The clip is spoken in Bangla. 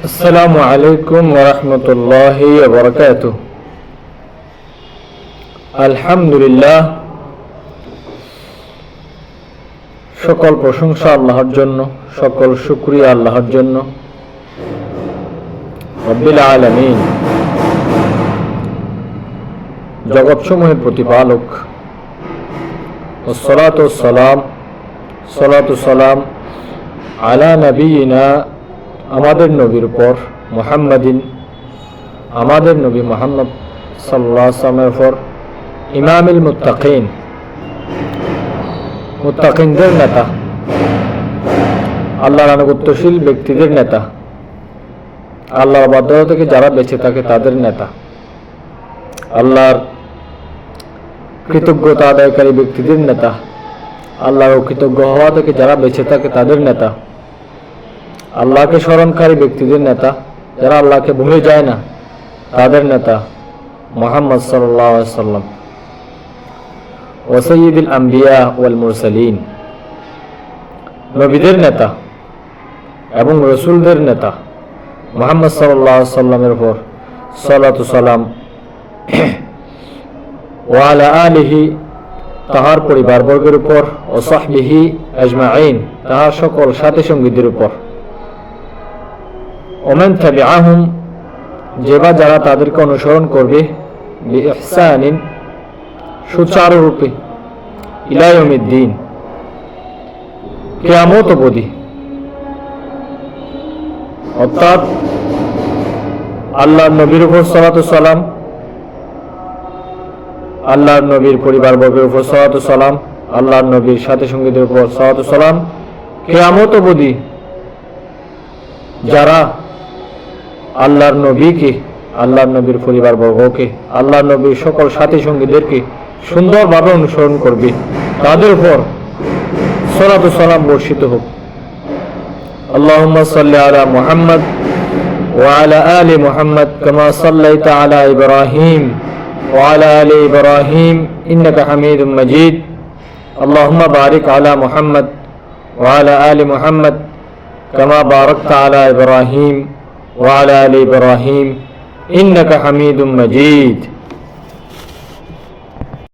আসসালামু আলাইকুম ওয়া রাহমাতুল্লাহি ওয়া বারাকাতুহু। আলহামদুলিল্লাহ, সকল প্রশংসা আল্লাহর জন্য, সকল শুকরিয়া আল্লাহর জন্য। রব্বিল আলামিন, জগৎসমূহের প্রতিপালক। ওয়াসসালাতু সালাম আলা নবিয়িনা, আমাদের নবীর উপর, মুহাম্মাদিন, আমাদের নবী মুহাম্মদ সাল্লাল্লাহু আলাইহি ওয়াসাল্লামের উপর, ইমামিল মুত্তাকিন, মুত্তাকিনদের নেতা, আল্লাহর আনুগত্যশীল ব্যক্তিদের নেতা, আল্লাহর বাধ্যতা থেকে যারা বেঁচে থাকে তাদের নেতা, আল্লাহর কৃতজ্ঞতা আদায়কারী ব্যক্তিদের নেতা, আল্লাহর কৃতজ্ঞ হওয়া থেকে যারা বেঁচে থাকে তাদের নেতা, আল্লাহকে স্মরণকারী ব্যক্তিদের নেতা, যারা আল্লাহকে ভুলে যায় না তাদের নেতা মুহাম্মদ সাল্লাল্লাহু আলাইহি ওয়াসাল্লাম। ওয়া সাইয়্যিদুল আম্বিয়া ওয়াল মুরসালিন, নবীদের নেতা এবং রাসূলদের নেতা মুহাম্মদ সাল্লাল্লাহু আলাইহি ওয়াসাল্লামের উপর সালাতু সালাম, ওয়া আলা আলিহি, তাহার পরিবারবর্গের উপর, ও সাহবিহি আজমাইন, তাহার সকল সাথী সঙ্গীদের উপর, ওমান তাবিআহুম, যেবা যারা তাদেরকে অনুসরণ করবে, বিইহসানিন, সুচারুরূপে, ইলা ইয়াউমিদ্দিন, কিয়ামত অবধি। অর্থাৎ আল্লাহর নবীর উপর সালাতু সালাম, আল্লাহর নবীর পরিবারবর্গের উপর সালাতু সালাম, আল্লাহর নবীর সাথী সঙ্গীদের উপর সালাতু সালাম, কিয়ামত অবধি যারা আল্লাহর নবীকে, আল্লাহর নবীর পরিবারবর্গকে, আল্লাহর নবীর সকল সাথী সঙ্গীদেরকে সুন্দরভাবে অনুসরণ করবে, তাদের উপর সালাতু সালাম বর্ষিত হোক। আল্লাহুম্মা সাল্লি আলা মুহাম্মদ ওয়া আলা আলি মুহাম্মদ কামা সাল্লাইতা আলা ইব্রাহিম ওয়া আলা আলি ইব্রাহিম ইন্নাকা হামিদুম মাজিদ। আল্লাহুম্মা বারিক আলা মুহাম্মদ ওয়া আলা আলি মুহাম্মদ কামা বারাকতা আলা ইব্রাহিম ওয়া আলা আলি ইব্রাহিম ইন্নাকা হামিদুম মাজিদ।